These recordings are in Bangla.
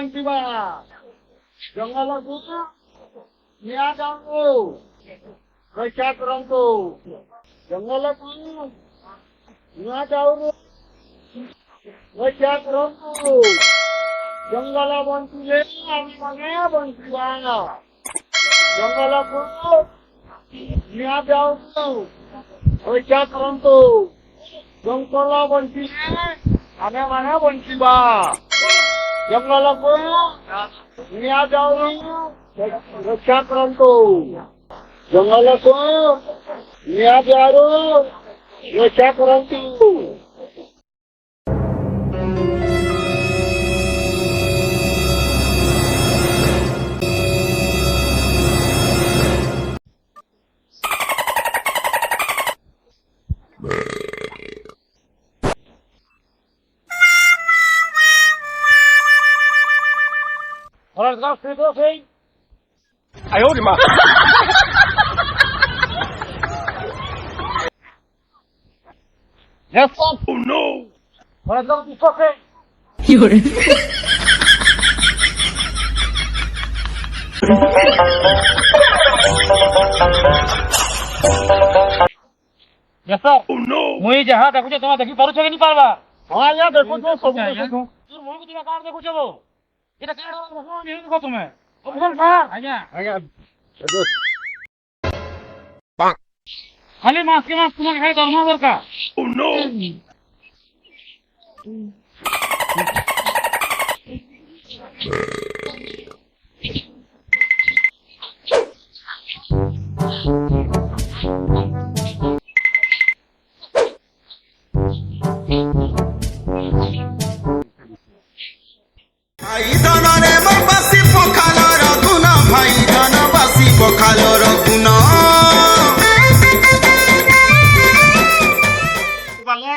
বঞ্চিবা জঙ্গলକୁ ନିଆଁ ଯାଉ ରକ୍ଷା କରନ୍ତୁ ଜଙ୍ଗଲକୁ ନିଆଁ ଯାଉରୁ ରକ୍ଷା କରନ୍ତୁ ଜଙ୍ଗଲ ବଞ୍ଚିଲେ ଆମେମାନେ ବଞ୍ଚିବା ଜଙ୍ଗଲକୁ ନିଆଁ ଯାଉରୁ ରକ୍ଷା କରନ୍ତୁ ଜଙ୍ଗଲ ବଞ୍ଚିଲେ ଆମେମାନେ ବଞ୍ଚିବା ଜଙ୍ଗଲକୁ ନିଆଁ ଯାଉରୁ ରକ୍ଷା କରନ୍ତୁ ଜଙ୍ଗଲକୁ ନିଆଁ ଯାଉରୁ ରକ୍ଷା କରନ୍ତୁ哎呦我的妈！ Yes, Oh no! 有人。 Yes, sir. Oh no! ମୁଇଁ ଯାହା ଦେଖୁଛ ତମେ ଦେଖି ପାରୁଛ କି ନି ପାରବା? ହଁ ଆଜ୍ଞା ଦେଖୁଛୁ ସବୁ ଦେଖୁଛୁ। ତୋର ମୁହଁକୁ ତୁମେ କାଣ ଦେଖୁଛ ବୋ? ଏଟା କାଣ ଦେଖ ତୁମେ? ଅଫିସର ସାର୍ ଆଜ୍ଞା ଆଜ୍ଞା ଖାଲି ମାସ କେ ମାସ ତୁମେ ଖାଲି ଦରମା ଦରକାର। Oh no! ভাই ধনরে বাসি পখালর গুণ ভাই ধন বাসি পখালর গুণ ବାଲେ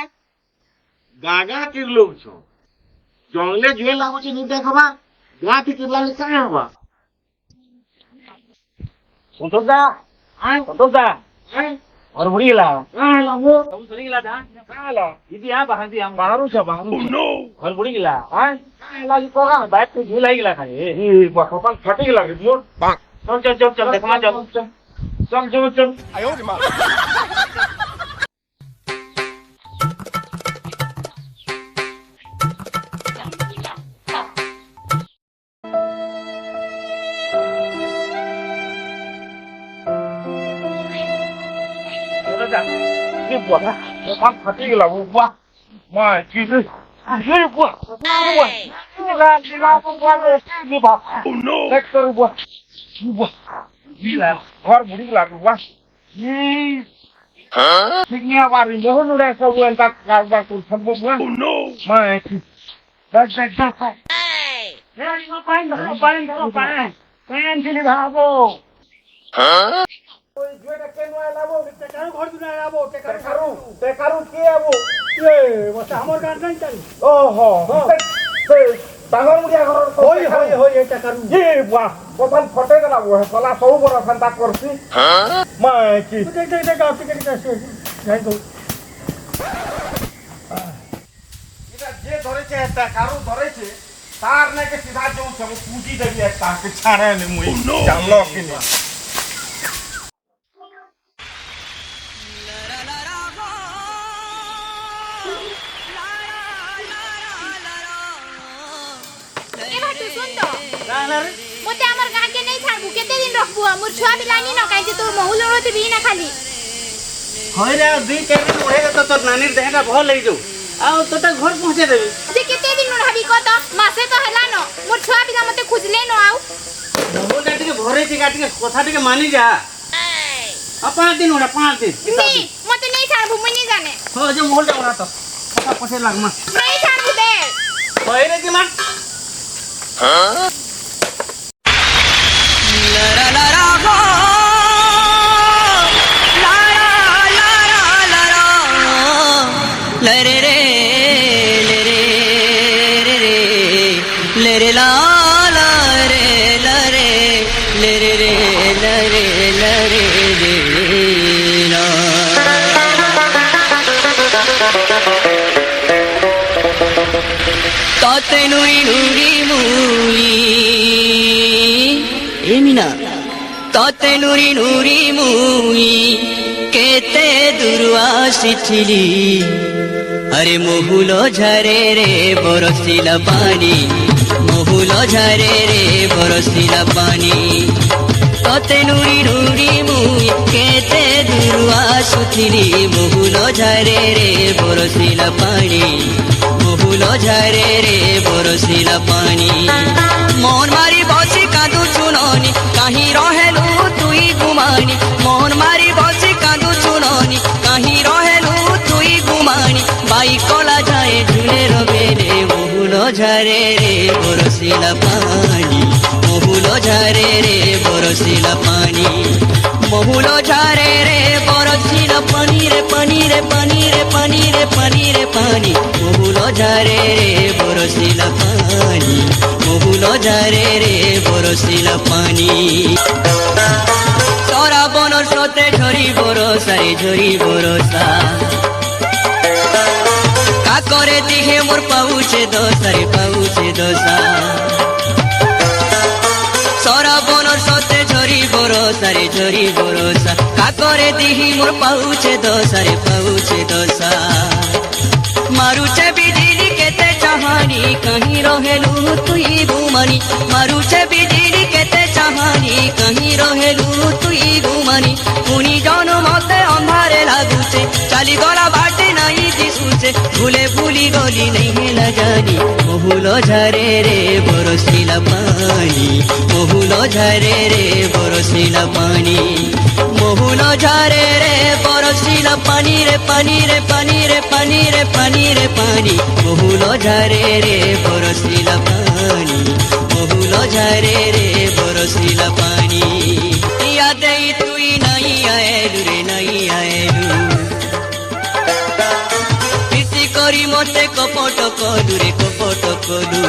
ଗାଗା କିର୍ଲଉଛ ଜଙ୍ଗଲେ ଝୁଏ ଲାଗୁଛି ନି ଦେଖବା ଗାଁ ଠି କିର୍ଲାଲେ କାଁ ହବା ସନ୍ତୋଷଦା ସନ୍ତୋଷଦା और बुढ़ी ला ला वो तुम सुनी ला था ला इदी आ बाहर दी हम बाहर छ बाहर Oh no! और बुढ़ी ला ला जी कोगा बैठ के झूला ही ला खाए ए बखपन फटे ला दियो चल चल चल चल देखमा चल चल चल चल चल 哎呦我的妈！ 这我呢，我刚他这个了，我妈就是这我你拉不关的这把 Oh no! 来个我你来我不理了我你你把人家弄来说我打打打都全部我 Oh no! 妈去来哎你我搬搬去你爸不 তার নাকি সিধা যাচ্ছে পুঁজি দেবি একটা ছাড়ে মুই Oh no! জানলো কিনি এবার তুই শুন তো মতে আমার গাঁকে নেই ছাড়বু কেতে দিন রাখবু মোর ছুয়া বিলানি না কাইছে তোর মহুল রতি না খালি হয় রে দুই চার দিন ওহে তো তোর নানির দেহটা ভাল লাগি যাও আও তোটা ঘর পৌঁছে দেবি যে কেতে দিন রহাবি কত মাসে তো হেলা ন মোর ছুয়া বিলা মতে খুঁজলে ন আও মহুলটা টিকে ভরে টিকা টিকে কথা টিকে মানি যা আর 5 দিন ওটা 5 দিন নি মতে নেই ছাড়বু মুই নি জানে हो जो মহুলটা ওরা তো কথা পছে লাগমা নেই ছাড়বু দে হয় রে কি মা ততে নুরি নুরি মুই এমিনা ততে নুরি নুরি মুই কেতে দূর আসিছিলি আরে মহুল ঝরে রে বরসিলা পানি মহুল ঝরে রে বরসিলা পানি ততে নুরি নুরি মুই কেতে দূর আসুছিলি মহুল ঝরে রে বরসিলা পানি মহুল ঝরে রে বরসিলা পানি মন মারি বসি কাঁদু চুননি কাহি রহেলু তুই গুমানি মন মারি বসি কাঁদু চুননি কাহি রহেলু তুই গুমানি বাই কলা যায় ঝুলে রবে রে মহুল ঝরে রে বরসিলা পানি মহুল ঝরে রে বরসিলা পানি মহুল ঝরে রে বরসিলা পানি রে পানি রে পানি রে পানি রে পানি রে পানি মহুল ঝরে রে বরসিলা পানি মহুল ঝরে রে বরসিলা পানি সরাবন স্রোতে ঝরি বরসা রে ঝরি বরসা কাকরে দিহে মোর পাউছে দোসা রে পাউছে দোসা সরাবন স্রোতে ঝরি বরসা রে ঝরি বরসা কাকরে দিহি মোর পাউছে দোসা রে পাউছে দোসা মারুছে বিজলি কেতে চাহানি কাহি রহেলু তুই গুমানি মারুছে বিজলি কেতে চাহানি কাহি রহেলু তুই গুমানি পুনি জনমতে অন্ধারে লাগুছে চালি গলা বাটে নাই দিশুছে ভুলে ভুলি গলি নাই হেলা জানি মহুল ঝরে রে বরসিলা পানি মহুল ঝরে রে বরসিলা পানি মহুল ঝরে রে বরসিলা পানি রে পানি রে পানি রে পানি রে পানি রে পানি মহুল ঝরে রে বরসিলা পানি মহুল ঝরে রে বরসিলা পানি ইয়াদে তুই নাই আয়েলু রে নাই আয়েলু পিসি করি মতে কপট কলু রে কপট কলু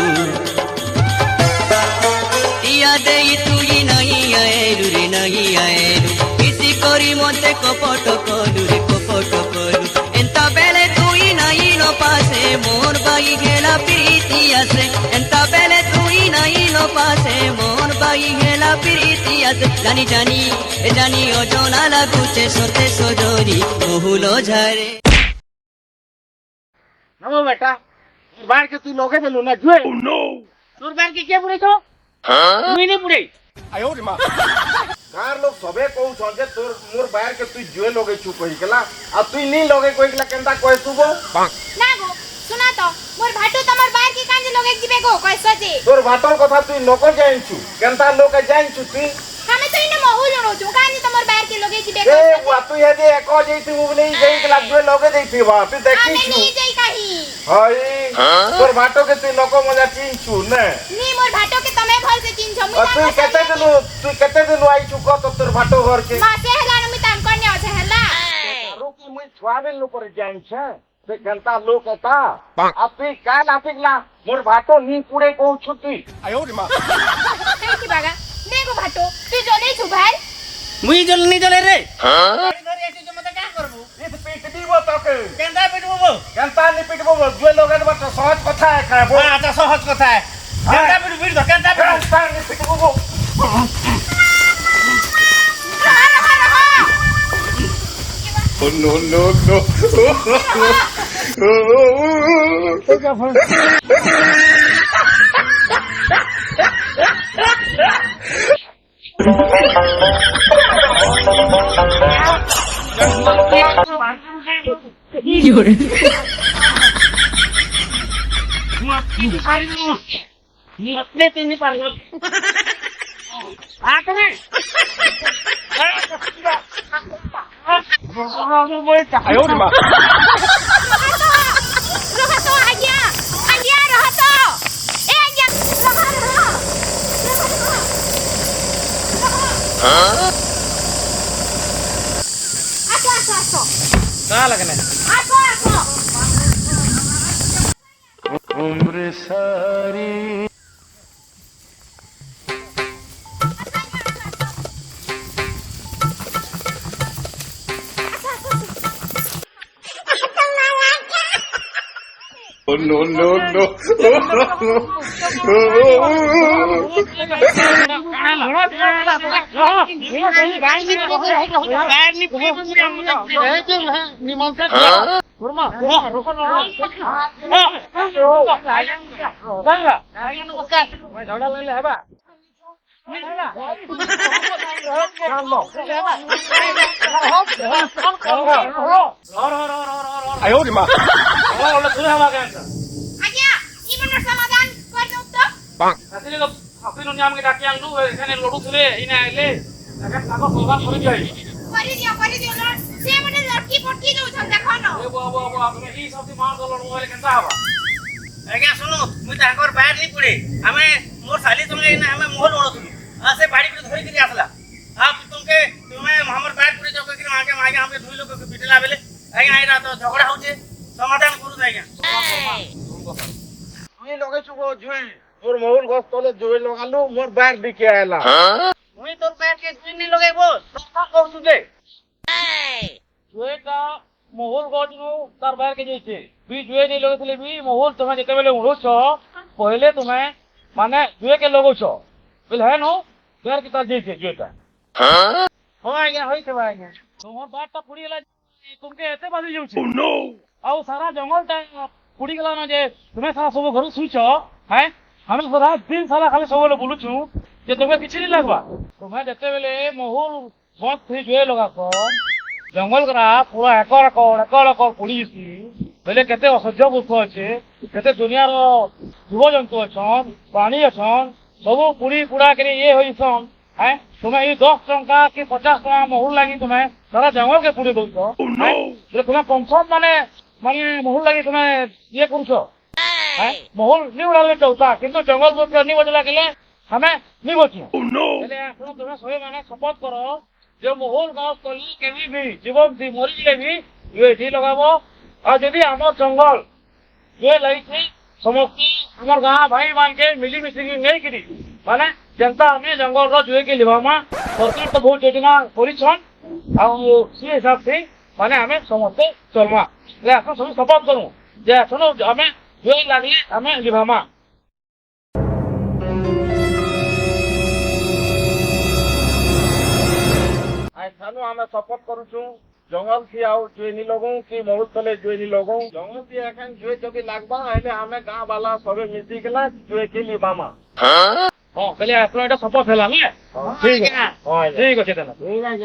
ইয়াদে তুই নাই আয়েলু রে নাই আয়েলু পিসি করি মতে কপট কলু রে কপট কলু এন্তা বেলে তুই নাই ন পাশে মোর বাই গেলা প্রীতি আছে এন্তা বেলে তুই নাই ন পাশে মোর বাই গেলা প্রীতি আছে জানি জানি জানি অজনা লাগুছে সতে সজরি মহুল ঝরে নমো বেটা তোর বার কে তুই লগে দিলু না জুয়ে তোর বার কে কে পুড়েছো তুই নি পুড়ে 哎呦我的妈！ গার লোক সবে কହୁছন যে তোর মোর বাইর কে তুই জুয়ে লগে চু কই গেলা আর তুই নি লগে কই গেলা কেনতা কই তুবো না গো শুনা তো মোর ভাটু তোমার বাইর কি কাঞ্জে লগে দিবে গো কইছো যে তোর ভাতর কথা তুই নকর জানিছু কেনতা লোকে জানিছু তুই আমি তো ইনে মহু জণুছু কাঞ্জে তোমার বাইর কি লগে দিবে এ কইছো ওয়া তুই হেদে এক যেইতি মুবলি যেই গেলা জুয়ে লগে দেইতিবা তুই আমি দেখিছু নি যাই কাহি হাই তোর ভাতকে তুই নক মজা চিনছু নে নি মোর ভাটু কে তুমি ভালসে চিনছো আর তুই কেতে দিলু আইছু কত তোর ভাটো ঘরকে মাসে হেলা আমি তাম করনে আছে হেলা রুকি মুই ছুয়াবেন লো করে জানিছে সে কেনতা লোক এটা আপনি কাল আপিগলা মোর ভাটো নি পুড়ে কହୁছু তুই 哎呦我的妈！ কাই কি বাগা দেখো ভাটু তুই জনেছু ভাই মুই জলনি জলে রে ধরে এসে যে মতে কা করবু ইস পিট দিব তোকে কেনটা পিটবো বো কেনতা নি পিটব জুয়ে লগে দেব তো সহজ কথা খাবো আচ্ছা সহজ কথা কেনটা পিটবো পিটবো কেনটা পিটবো কেনতা নি পিটব No no no!哎呦我的妈！ Rohato aja. Aja Rohato. Aja. Rohato. Aso. कहाँ लगना है Aso. Oh no! 哎呦我的妈！ আজ্ঞা ইমনের সমাধান করে দাও তো আসলে তো আপনি নি আমাকে ডাকি আনলু এখানে লড়ুছিলে ইনা আইলে এখন কাগজ সলভা করে যাই করে দিও না সে মনে লটকি পটকি দউছন দেখো না এ বাবা বাবা তুমি এই সবটি মার দল মোবাইল কেনতা হবা আজ্ঞা শুনো মুই তাকর বাইর নি পড়ে আমি মোর সালি তুমি না আমি মোহল ওড়তুলু আসে বাড়ি করে ধরি করে আসলা আপ তুমি আমার বাইর পড়ে যাও কি আগে আগে আমি দুই লোক পিটলা বেলে আজ্ঞা আইরা তো ঝগড়া হচ্ছে সমাধান করু আজ্ঞা তুই লগাইছু গো জুই তোর মহুল গছ তলে জুই লগালু মোর বাইর দিকে আইলা মুই তোর বাইর কে তুই নি লগাইবো কথা কইছু দে জুয়েটা মহুল গছ নু তার বাইর কে যাইছে তুই জুয়ে নি লগাইছিলে বি মহুল তুমি যেতে বেলে উড়ুছ পहिले তুমি মানে জুয়ে কে লগাউছ বুঝলে হ্যাঁ নো বাইর কে তার যাইছে জুয়েটা হয় আজ্ঞা হইছে আজ্ঞা তোমার বাইরটা পুড়ি গেলা तुमके एते बाजी जाउछ ओ नो आउ सारा जंगल टा पुड़ी गला न जे तुमे सारा सब घर सुइछ हैं हम सारा दिन सारा खाली सबले बोलुछु जे तुमे किछि नि लागबा तुमे जते बेले महुल बस थी जोए लगा को जंगल करा पूरा एकर पुड़ीसी बेले केते असह्य बुख अछि केते दुनिया रो जीव जंतु अछन प्राणी अछन सब पुड़ी पुड़ा के ये होइछन हैं तुमे ई 10 टंका कि 50 टंका महुल लागी तुमे सारा जंगल के पुड़ी दउछ जे तुमे कंफर्म माने महुल लागी तुमे ये करछ हैं महुल नि उड़ाले चौथा किंतु जंगल को नि बदला केले हमें नि बची एले आपण तुमे सबै माने शपथ करो जे महुल गाँव तली केबी भी जीवन थी मरि जिले भी ये थी लगाबो और यदि हमर जंगल ये लईथी समस्ती हमर गाँव भाई मान के मिली मिसी नहीं करी माने जनता हमें जंगल रो जुए के लिबामा सरकार तो बहुत योजना परिछन आ सी हिसाब से माने हमें समस्ते चलमा ले आपण सब शपथ करू जे सुनो हमें जुए लागी हमें लिबामा आइ थानु हमें शपथ करू छु जंगल थी आउ जुए नि लगू कि महुल तले जुए नि लगू जंगल थी एखन जुए जबी लागबा हेले हमें गाँव वाला सबे मिसी गेला जुए के लिबामा हाँ पहले आपन एटा शपथ हैला ने ठीक है ठीक अछि तेना ठीक है